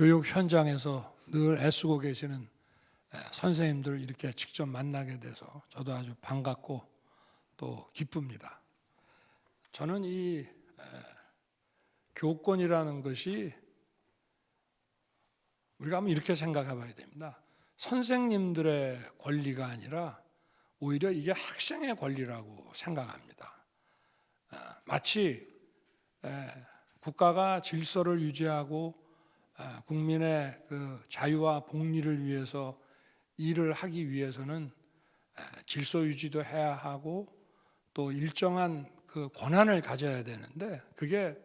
교육 현장에서 늘 애쓰고 계시는 선생님들 이렇게 직접 만나게 돼서 저도 아주 반갑고 또 기쁩니다. 저는 이 교권이라는 것이 우리가 한번 이렇게 생각해 봐야 됩니다. 선생님들의 권리가 아니라 오히려 이게 학생의 권리라고 생각합니다. 마치 국가가 질서를 유지하고 국민의 그 자유와 복리를 위해서 일을 하기 위해서는 질서 유지도 해야 하고 또 일정한 그 권한을 가져야 되는데 그게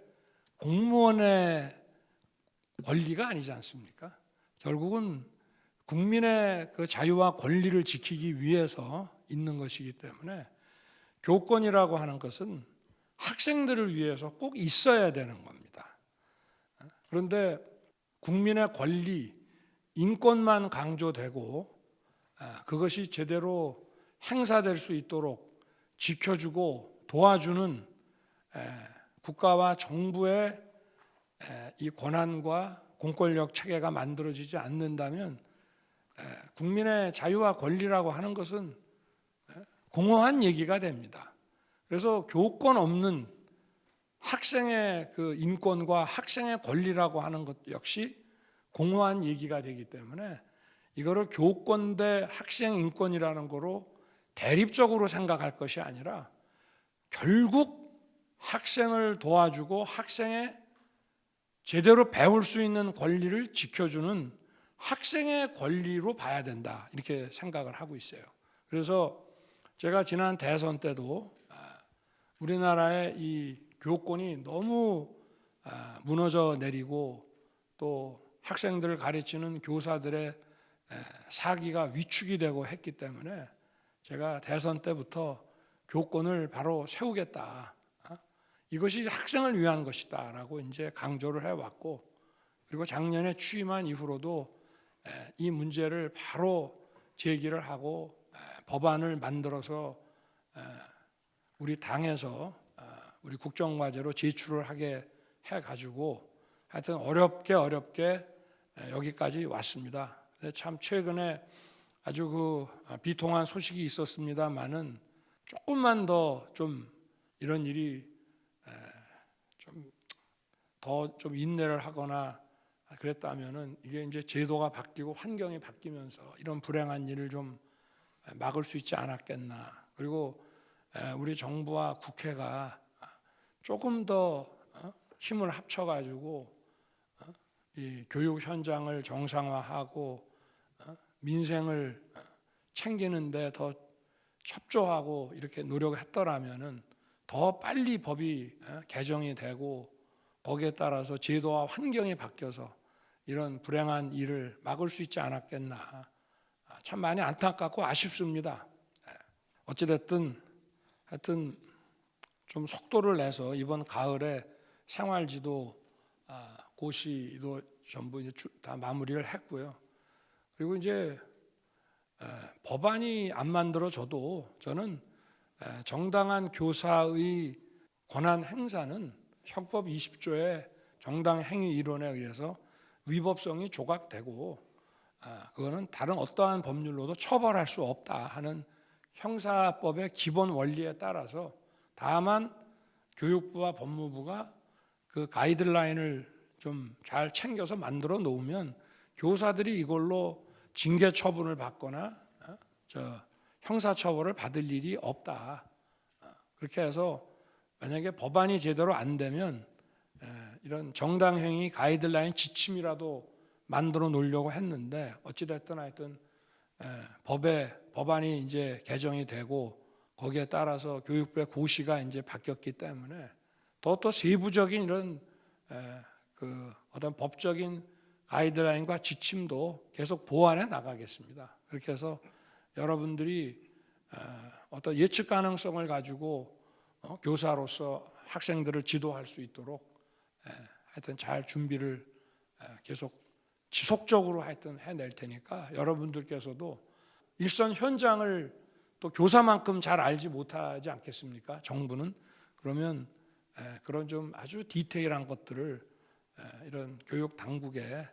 공무원의 권리가 아니지 않습니까? 결국은 국민의 그 자유와 권리를 지키기 위해서 있는 것이기 때문에 교권이라고 하는 것은 학생들을 위해서 꼭 있어야 되는 겁니다. 그런데 국민의 권리, 인권만 강조되고 그것이 제대로 행사될 수 있도록 지켜주고 도와주는 국가와 정부의 이 권한과 공권력 체계가 만들어지지 않는다면 국민의 자유와 권리라고 하는 것은 공허한 얘기가 됩니다. 그래서 교권 없는 학생의 그 인권과 학생의 권리라고 하는 것 역시 공허한 얘기가 되기 때문에 이거를 교권 대 학생 인권이라는 거로 대립적으로 생각할 것이 아니라 결국 학생을 도와주고 학생의 제대로 배울 수 있는 권리를 지켜주는 학생의 권리로 봐야 된다 이렇게 생각을 하고 있어요. 그래서 제가 지난 대선 때도 우리나라의 이 교권이 너무 무너져 내리고 또 학생들을 가르치는 교사들의 사기가 위축이 되고 했기 때문에 제가 대선 때부터 교권을 바로 세우겠다. 이것이 학생을 위한 것이다 라고 이제 강조를 해왔고 그리고 작년에 취임한 이후로도 이 문제를 바로 제기를 하고 법안을 만들어서 우리 당에서 우리 국정과제로 제출을 하게 해가지고 하여튼 어렵게 여기까지 왔습니다. 참 최근에 아주 그 비통한 소식이 있었습니다만은 조금만 더 좀 이런 일이 좀 인내를 하거나 그랬다면은 이게 이제 제도가 바뀌고 환경이 바뀌면서 이런 불행한 일을 좀 막을 수 있지 않았겠나. 그리고 우리 정부와 국회가 조금 더 힘을 합쳐가지고 이 교육 현장을 정상화하고 민생을 챙기는데 더 협조하고 이렇게 노력했더라면은 더 빨리 법이 개정이 되고 거기에 따라서 제도와 환경이 바뀌어서 이런 불행한 일을 막을 수 있지 않았겠나. 참 많이 안타깝고 아쉽습니다. 어찌됐든 하여튼 좀 속도를 내서 이번 가을에 생활지도 고시도 전부 이제 다 마무리를 했고요. 그리고 이제 법안이 안 만들어져도 저는 정당한 교사의 권한 행사는 형법 20조의 정당 행위 이론에 의해서 위법성이 조각되고 그거는 다른 어떠한 법률로도 처벌할 수 없다 하는 형사법의 기본 원리에 따라서 다만 교육부와 법무부가 그 가이드라인을 좀 잘 챙겨서 만들어 놓으면 교사들이 이걸로 징계 처분을 받거나 형사 처벌을 받을 일이 없다. 그렇게 해서 만약에 법안이 제대로 안 되면 이런 정당행위 가이드라인 지침이라도 만들어 놓으려고 했는데 어찌됐든 하여튼 법안이 이제 개정이 되고 거기에 따라서 교육부의 고시가 이제 바뀌었기 때문에 또 세부적인 이런 그 어떤 법적인 가이드라인과 지침도 계속 보완해 나가겠습니다. 그렇게 해서 여러분들이 어떤 예측 가능성을 가지고 교사로서 학생들을 지도할 수 있도록 하여튼 잘 준비를 계속 지속적으로 하여튼 해낼 테니까 여러분들께서도 일선 현장을 또 교사만큼 잘 알지 못하지 않겠습니까? 정부는 그러면 그런 좀 아주 디테일한 것들을 이런 교육 당국에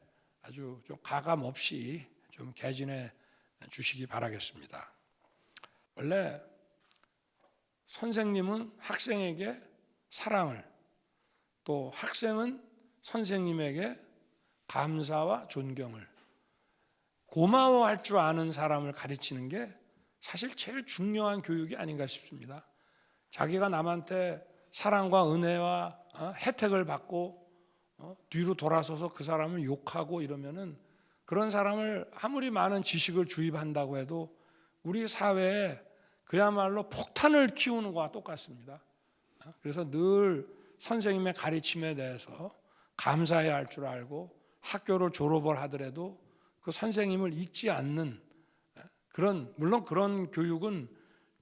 아주 좀 가감 없이 좀 개진해 주시기 바라겠습니다. 원래 선생님은 학생에게 사랑을, 또 학생은 선생님에게 감사와 존경을, 고마워할 줄 아는 사람을 가르치는 게 사실 제일 중요한 교육이 아닌가 싶습니다. 자기가 남한테 사랑과 은혜와 혜택을 받고 뒤로 돌아서서 그 사람을 욕하고 이러면은 그런 사람을 아무리 많은 지식을 주입한다고 해도 우리 사회에 그야말로 폭탄을 키우는 것과 똑같습니다. 그래서 늘 선생님의 가르침에 대해서 감사해야 할 줄 알고 학교를 졸업을 하더라도 그 선생님을 잊지 않는 물론 그런 교육은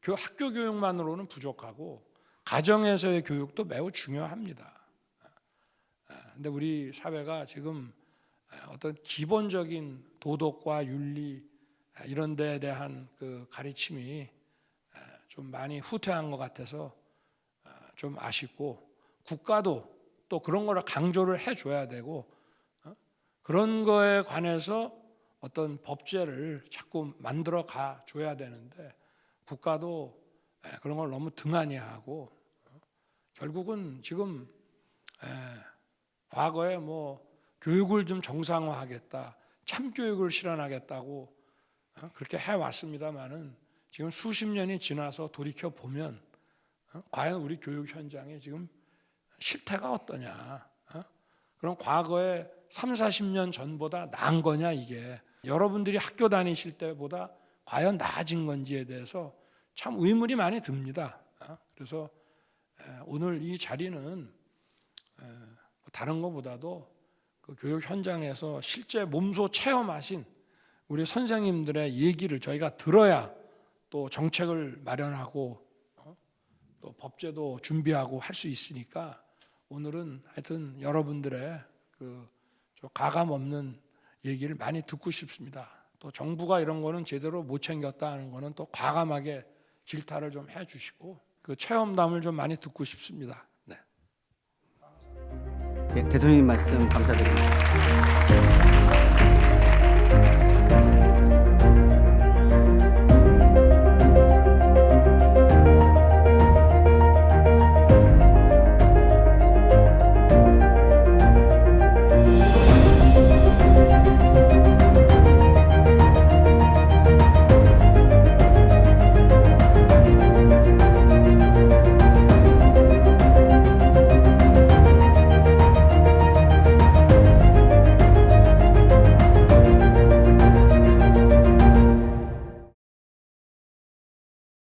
학교 교육만으로는 부족하고 가정에서의 교육도 매우 중요합니다. 근데 우리 사회가 지금 어떤 기본적인 도덕과 윤리 이런 데에 대한 그 가르침이 좀 많이 후퇴한 것 같아서 좀 아쉽고, 국가도 또 그런 거를 강조를 해줘야 되고 그런 거에 관해서 어떤 법제를 자꾸 만들어 가 줘야 되는데 국가도 그런 걸 너무 등한히 하고 결국은 지금 과거에 뭐 교육을 좀 정상화하겠다, 참교육을 실현하겠다고 그렇게 해왔습니다만은 지금 수십 년이 지나서 돌이켜 보면 과연 우리 교육 현장에 지금 실태가 어떠냐? 그럼 과거에 3, 40년 전보다 나은 거냐 이게? 여러분들이 학교 다니실 때보다 과연 나아진 건지에 대해서 참 의문이 많이 듭니다. 그래서 오늘 이 자리는 다른 것보다도 그 교육 현장에서 실제 몸소 체험하신 우리 선생님들의 얘기를 저희가 들어야 또 정책을 마련하고 또 법제도 준비하고 할 수 있으니까 오늘은 하여튼 여러분들의 그 가감 없는 얘기를 많이 듣고 싶습니다. 또 정부가 이런 거는 제대로 못 챙겼다 하는 거는 또 과감하게 질타를 좀 해주시고 그 체험담을 좀 많이 듣고 싶습니다. 네. 네, 대통령님 말씀 감사드립니다.